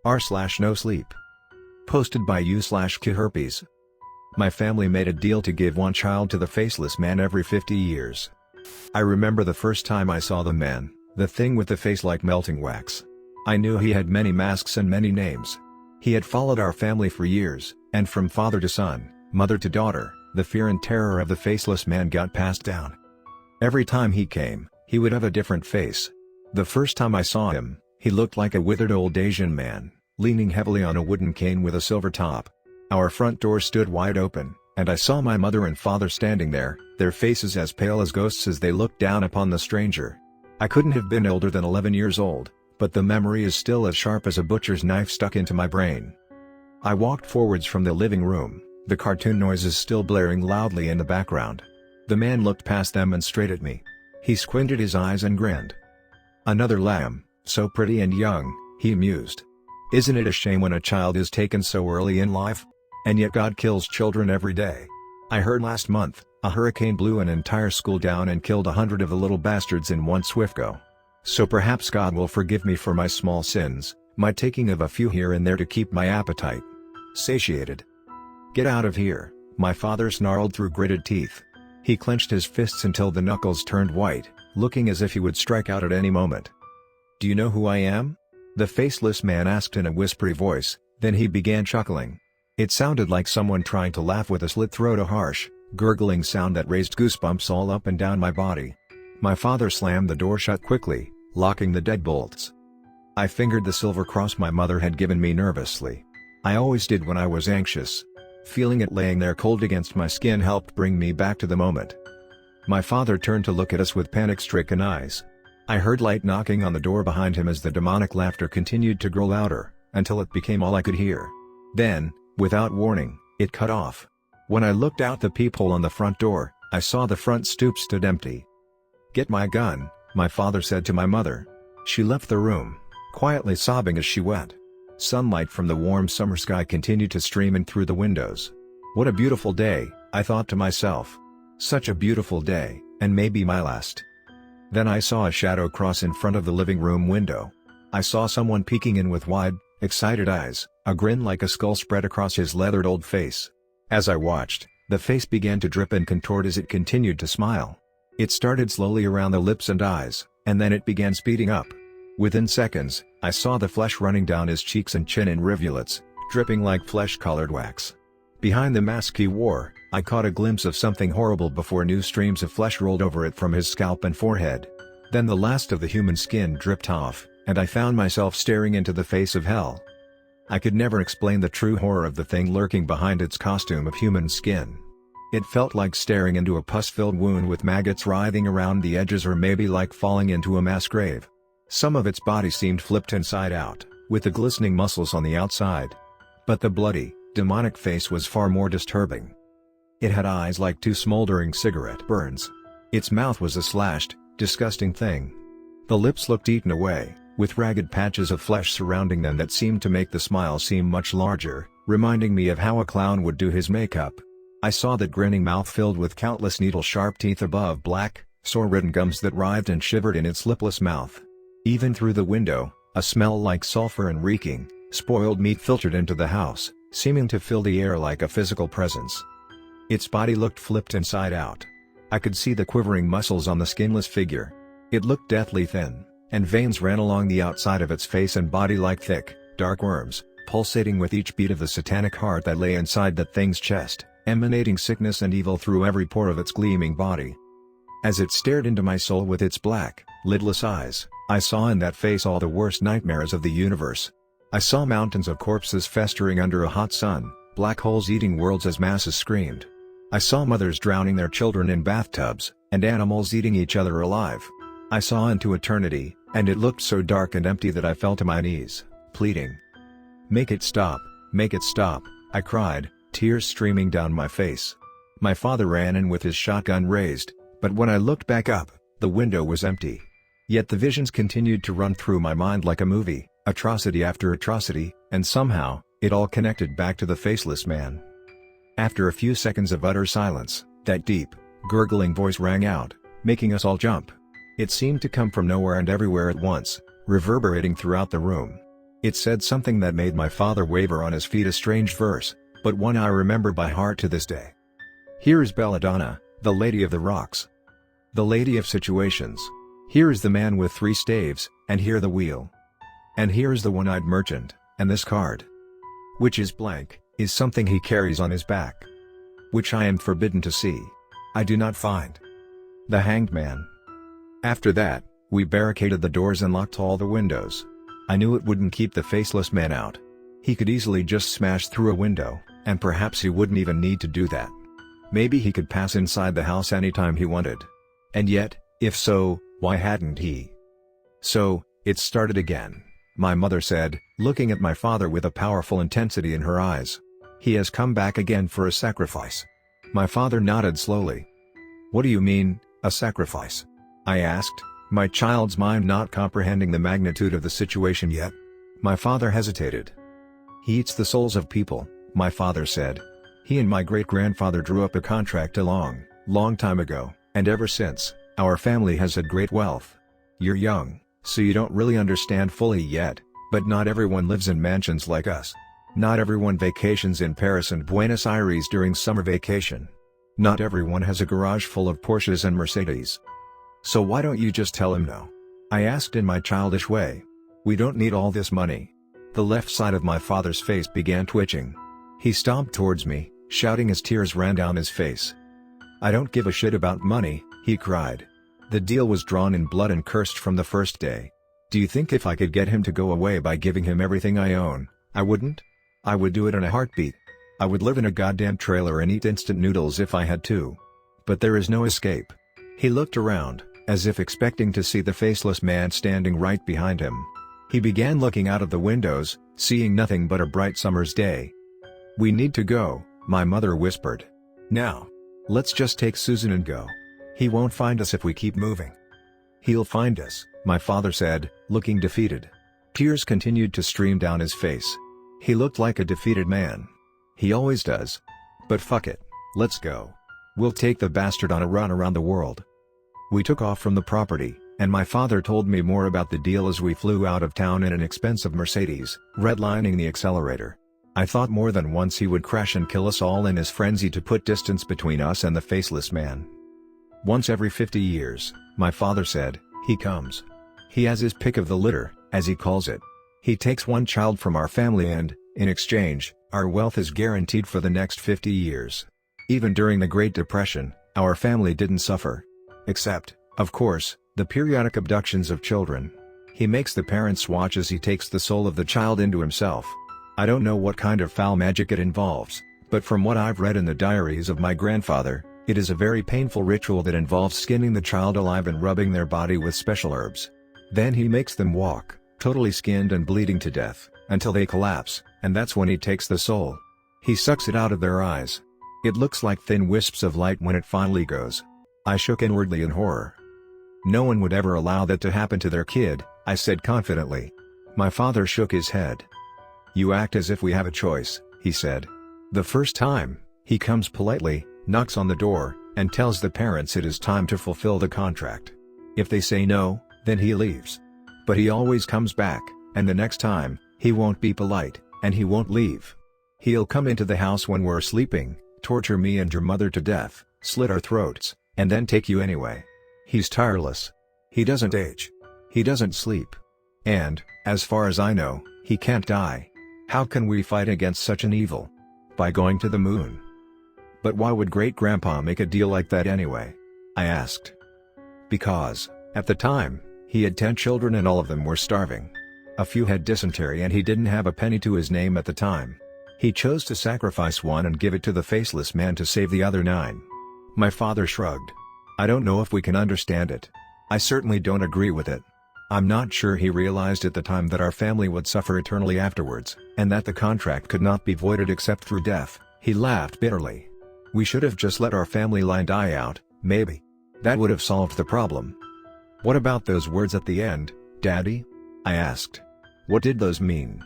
r/NoSleep. Posted by u/CIAHerpes. My family made a deal to give one child to the Faceless Man every 50 years. I remember the first time I saw the man, the thing with the face like melting wax. I knew he had many masks and many names. He had followed our family for years, and from father to son, mother to daughter, the fear and terror of the Faceless Man got passed down. Every time he came, he would have a different face. The first time I saw him, he looked like a withered old Asian man, leaning heavily on a wooden cane with a silver top. Our front door stood wide open, and I saw my mother and father standing there, their faces as pale as ghosts as they looked down upon the stranger. I couldn't have been older than 11 years old, but the memory is still as sharp as a butcher's knife stuck into my brain. I walked forwards from the living room, the cartoon noises still blaring loudly in the background. The man looked past them and straight at me. He squinted his eyes and grinned. "Another lamb, so pretty and young," he mused. "Isn't it a shame when a child is taken so early in life? And yet God kills children every day. I heard last month, a hurricane blew an entire school down and killed 100 of the little bastards in one swift go. So perhaps God will forgive me for my small sins, my taking of a few here and there to keep my appetite satiated." "Get out of here," my father snarled through gritted teeth. He clenched his fists until the knuckles turned white, looking as if he would strike out at any moment. "Do you know who I am?" the Faceless Man asked in a whispery voice, then he began chuckling. It sounded like someone trying to laugh with a slit throat, a harsh, gurgling sound that raised goosebumps all up and down my body. My father slammed the door shut quickly, locking the deadbolts. I fingered the silver cross my mother had given me nervously. I always did when I was anxious. Feeling it laying there cold against my skin helped bring me back to the moment. My father turned to look at us with panic-stricken eyes. I heard light knocking on the door behind him as the demonic laughter continued to grow louder, until it became all I could hear. Then, without warning, it cut off. When I looked out the peephole on the front door, I saw the front stoop stood empty. "Get my gun," my father said to my mother. She left the room, quietly sobbing as she went. Sunlight from the warm summer sky continued to stream in through the windows. What a beautiful day, I thought to myself. Such a beautiful day, and maybe my last. Then I saw a shadow cross in front of the living room window. I saw someone peeking in with wide, excited eyes, a grin like a skull spread across his leathered old face. As I watched, the face began to drip and contort as it continued to smile. It started slowly around the lips and eyes, and then it began speeding up. Within seconds, I saw the flesh running down his cheeks and chin in rivulets, dripping like flesh-colored wax. Behind the mask he wore, I caught a glimpse of something horrible before new streams of flesh rolled over it from his scalp and forehead. Then the last of the human skin dripped off, and I found myself staring into the face of hell. I could never explain the true horror of the thing lurking behind its costume of human skin. It felt like staring into a pus-filled wound with maggots writhing around the edges, or maybe like falling into a mass grave. Some of its body seemed flipped inside out, with the glistening muscles on the outside. But the bloody, demonic face was far more disturbing. It had eyes like two smoldering cigarette burns. Its mouth was a slashed, disgusting thing. The lips looked eaten away, with ragged patches of flesh surrounding them that seemed to make the smile seem much larger, reminding me of how a clown would do his makeup. I saw that grinning mouth filled with countless needle-sharp teeth above black, sore-ridden gums that writhed and shivered in its lipless mouth. Even through the window, a smell like sulfur and reeking, spoiled meat filtered into the house, seeming to fill the air like a physical presence. Its body looked flipped inside out. I could see the quivering muscles on the skinless figure. It looked deathly thin, and veins ran along the outside of its face and body like thick, dark worms, pulsating with each beat of the satanic heart that lay inside that thing's chest, emanating sickness and evil through every pore of its gleaming body. As it stared into my soul with its black, lidless eyes, I saw in that face all the worst nightmares of the universe. I saw mountains of corpses festering under a hot sun, black holes eating worlds as masses screamed. I saw mothers drowning their children in bathtubs, and animals eating each other alive. I saw into eternity, and it looked so dark and empty that I fell to my knees, pleading. "Make it stop, make it stop," I cried, tears streaming down my face. My father ran in with his shotgun raised, but when I looked back up, the window was empty. Yet the visions continued to run through my mind like a movie, atrocity after atrocity, and somehow, it all connected back to the Faceless Man. After a few seconds of utter silence, that deep, gurgling voice rang out, making us all jump. It seemed to come from nowhere and everywhere at once, reverberating throughout the room. It said something that made my father waver on his feet, a strange verse, but one I remember by heart to this day. Here is Belladonna, the lady of the rocks. The lady of situations. Here is the man with 3 staves, and here the wheel. And here is the one-eyed merchant, and this card, which is blank, is something he carries on his back, which I am forbidden to see. I do not find. The Hanged Man. After that, we barricaded the doors and locked all the windows. I knew it wouldn't keep the Faceless Man out. He could easily just smash through a window, and perhaps he wouldn't even need to do that. Maybe he could pass inside the house anytime he wanted. And yet, if so, why hadn't he? So, it started again, my mother said, looking at my father with a powerful intensity in her eyes. He has come back again for a sacrifice. My father nodded slowly. What do you mean, a sacrifice? I asked, my child's mind not comprehending the magnitude of the situation yet. My father hesitated. He eats the souls of people, my father said. He and my great-grandfather drew up a contract a long time ago, and ever since, our family has had great wealth. You're young, so you don't really understand fully yet, but not everyone lives in mansions like us. Not everyone vacations in Paris and Buenos Aires during summer vacation. Not everyone has a garage full of Porsches and Mercedes. So why don't you just tell him no? I asked in my childish way. We don't need all this money. The left side of my father's face began twitching. He stomped towards me, shouting as tears ran down his face. I don't give a shit about money, he cried. The deal was drawn in blood and cursed from the first day. Do you think if I could get him to go away by giving him everything I own, I wouldn't? I would do it in a heartbeat. I would live in a goddamn trailer and eat instant noodles if I had to. But there is no escape. He looked around, as if expecting to see the Faceless Man standing right behind him. He began looking out of the windows, seeing nothing but a bright summer's day. We need to go, my mother whispered. Now. Let's just take Susan and go. He won't find us if we keep moving. He'll find us, my father said, looking defeated. Tears continued to stream down his face. He looked like a defeated man. He always does. But fuck it, let's go. We'll take the bastard on a run around the world. We took off from the property, and my father told me more about the deal as we flew out of town in an expensive Mercedes, redlining the accelerator. I thought more than once he would crash and kill us all in his frenzy to put distance between us and the Faceless Man. Once every 50 years, my father said, he comes. He has his pick of the litter, as he calls it. He takes one child from our family and, in exchange, our wealth is guaranteed for the next 50 years. Even during the Great Depression, our family didn't suffer. Except, of course, the periodic abductions of children. He makes the parents watch as he takes the soul of the child into himself. I don't know what kind of foul magic it involves, but from what I've read in the diaries of my grandfather, it is a very painful ritual that involves skinning the child alive and rubbing their body with special herbs. Then he makes them walk, totally skinned and bleeding to death, until they collapse, and that's when he takes the soul. He sucks it out of their eyes. It looks like thin wisps of light when it finally goes. I shook inwardly in horror. No one would ever allow that to happen to their kid, I said confidently. My father shook his head. You act as if we have a choice, he said. The first time, he comes politely, knocks on the door, and tells the parents it is time to fulfill the contract. If they say no, then he leaves. But he always comes back, and the next time, he won't be polite, and he won't leave. He'll come into the house when we're sleeping, torture me and your mother to death, slit our throats, and then take you anyway. He's tireless. He doesn't age. He doesn't sleep. And, as far as I know, he can't die. How can we fight against such an evil? By going to the moon. But why would great-grandpa make a deal like that anyway? I asked. Because, at the time, he had 10 children and all of them were starving. A few had dysentery and he didn't have a penny to his name at the time. He chose to sacrifice one and give it to the Faceless Man to save the other 9. My father shrugged. I don't know if we can understand it. I certainly don't agree with it. I'm not sure he realized at the time that our family would suffer eternally afterwards, and that the contract could not be voided except through death. He laughed bitterly. We should have just let our family line die out, maybe. That would have solved the problem. What about those words at the end, Daddy? I asked. What did those mean?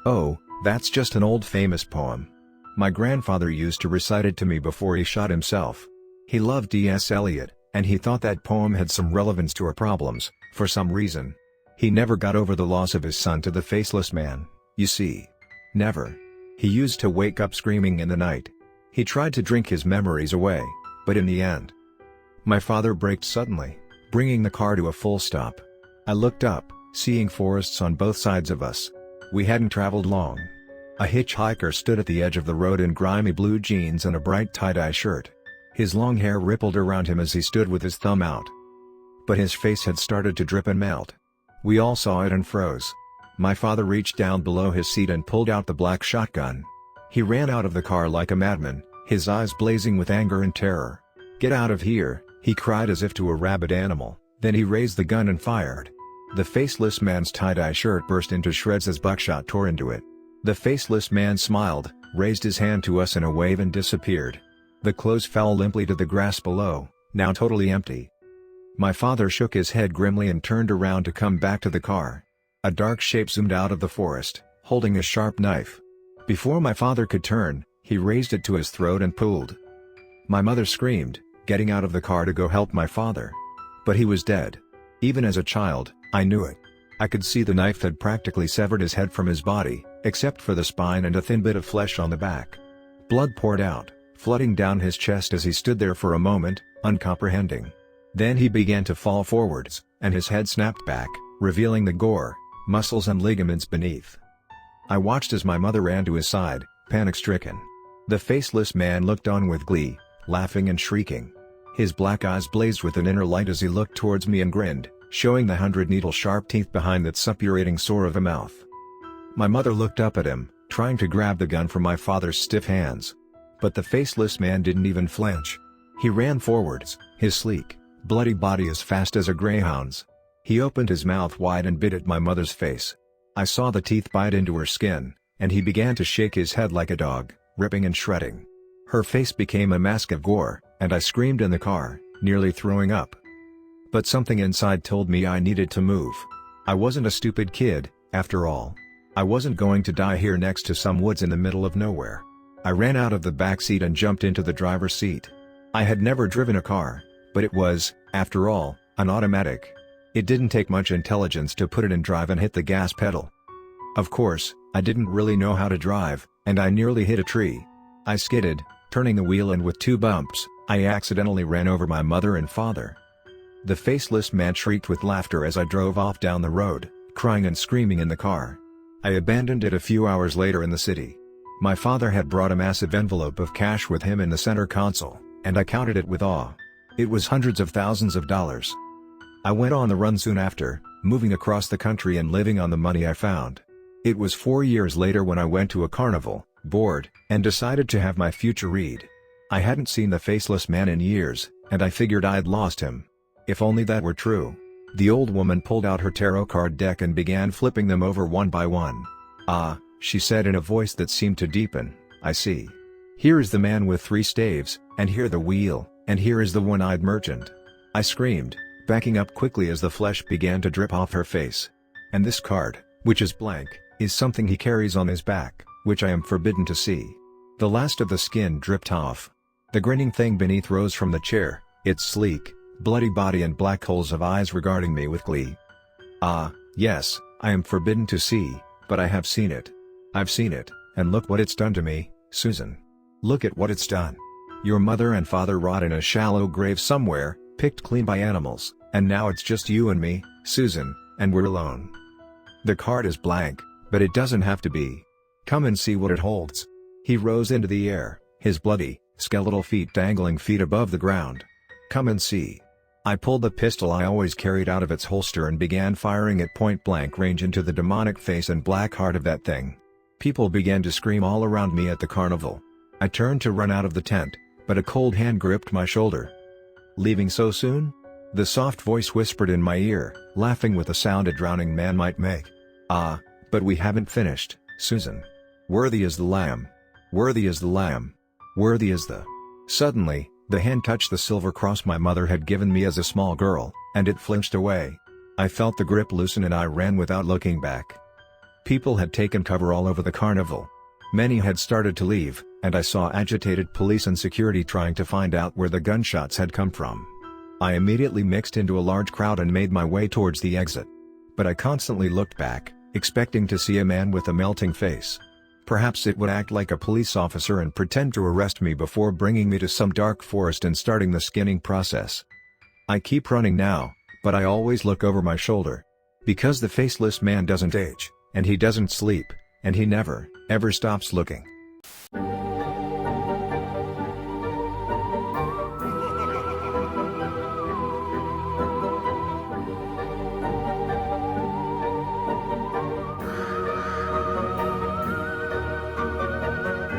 Oh, that's just an old famous poem. My grandfather used to recite it to me before he shot himself. He loved D.S. Eliot, and he thought that poem had some relevance to our problems, for some reason. He never got over the loss of his son to the Faceless Man, you see. Never. He used to wake up screaming in the night. He tried to drink his memories away, but in the end, my father braked suddenly, bringing the car to a full stop. I looked up, seeing forests on both sides of us. We hadn't traveled long. A hitchhiker stood at the edge of the road in grimy blue jeans and a bright tie-dye shirt. His long hair rippled around him as he stood with his thumb out. But his face had started to drip and melt. We all saw it and froze. My father reached down below his seat and pulled out the black shotgun. He ran out of the car like a madman, his eyes blazing with anger and terror. "Get out of here," he cried as if to a rabid animal, then he raised the gun and fired. The Faceless Man's tie-dye shirt burst into shreds as buckshot tore into it. The Faceless Man smiled, raised his hand to us in a wave and disappeared. The clothes fell limply to the grass below, now totally empty. My father shook his head grimly and turned around to come back to the car. A dark shape zoomed out of the forest, holding a sharp knife. Before my father could turn, he raised it to his throat and pulled. My mother screamed, getting out of the car to go help my father. But he was dead. Even as a child, I knew it. I could see the knife had practically severed his head from his body, except for the spine and a thin bit of flesh on the back. Blood poured out, flooding down his chest as he stood there for a moment, uncomprehending. Then he began to fall forwards, and his head snapped back, revealing the gore, muscles and ligaments beneath. I watched as my mother ran to his side, panic-stricken. The Faceless Man looked on with glee, laughing and shrieking. His black eyes blazed with an inner light as he looked towards me and grinned, showing the 100-needle-sharp teeth behind that suppurating sore of a mouth. My mother looked up at him, trying to grab the gun from my father's stiff hands. But the Faceless Man didn't even flinch. He ran forwards, his sleek, bloody body as fast as a greyhound's. He opened his mouth wide and bit at my mother's face. I saw the teeth bite into her skin, and he began to shake his head like a dog, ripping and shredding. Her face became a mask of gore, and I screamed in the car, nearly throwing up. But something inside told me I needed to move. I wasn't a stupid kid, after all. I wasn't going to die here next to some woods in the middle of nowhere. I ran out of the back seat and jumped into the driver's seat. I had never driven a car, but it was, after all, an automatic. It didn't take much intelligence to put it in drive and hit the gas pedal. Of course, I didn't really know how to drive, and I nearly hit a tree. I skidded, turning the wheel, and with 2 bumps, I accidentally ran over my mother and father. The Faceless Man shrieked with laughter as I drove off down the road, crying and screaming in the car. I abandoned it a few hours later in the city. My father had brought a massive envelope of cash with him in the center console, and I counted it with awe. It was hundreds of thousands of dollars. I went on the run soon after, moving across the country and living on the money I found. It was 4 years later when I went to a carnival, bored, and decided to have my future read. I hadn't seen the Faceless Man in years, and I figured I'd lost him. If only that were true. The old woman pulled out her tarot card deck and began flipping them over one by one. "Ah," she said in a voice that seemed to deepen, "I see. Here is the man with 3 staves, and here the wheel, and here is the one-eyed merchant." I screamed, backing up quickly as the flesh began to drip off her face. "And this card, which is blank, is something he carries on his back, which I am forbidden to see." The last of the skin dripped off. The grinning thing beneath rose from the chair, its sleek, bloody body and black holes of eyes regarding me with glee. "Ah, yes, I am forbidden to see, but I have seen it. I've seen it, and look what it's done to me, Susan. Look at what it's done. Your mother and father rot in a shallow grave somewhere, picked clean by animals, and now it's just you and me, Susan, and we're alone. The card is blank, but it doesn't have to be. Come and see what it holds." He rose into the air, his bloody, skeletal feet dangling feet above the ground. "Come and see." I pulled the pistol I always carried out of its holster and began firing at point-blank range into the demonic face and black heart of that thing. People began to scream all around me at the carnival. I turned to run out of the tent, but a cold hand gripped my shoulder. "Leaving so soon?" The soft voice whispered in my ear, laughing with a sound a drowning man might make. "Ah, but we haven't finished, Susan. Worthy is the Lamb. Worthy is the Lamb. Worthy is the..." Suddenly, the hand touched the silver cross my mother had given me as a small girl, and it flinched away. I felt the grip loosen and I ran without looking back. People had taken cover all over the carnival. Many had started to leave, and I saw agitated police and security trying to find out where the gunshots had come from. I immediately mixed into a large crowd and made my way towards the exit. but I constantly looked back, expecting to see a man with a melting face. Perhaps it would act like a police officer and pretend to arrest me before bringing me to some dark forest and starting the skinning process. I keep running now, but I always look over my shoulder. Because the faceless man doesn't age, and he doesn't sleep, and he never, ever stops looking.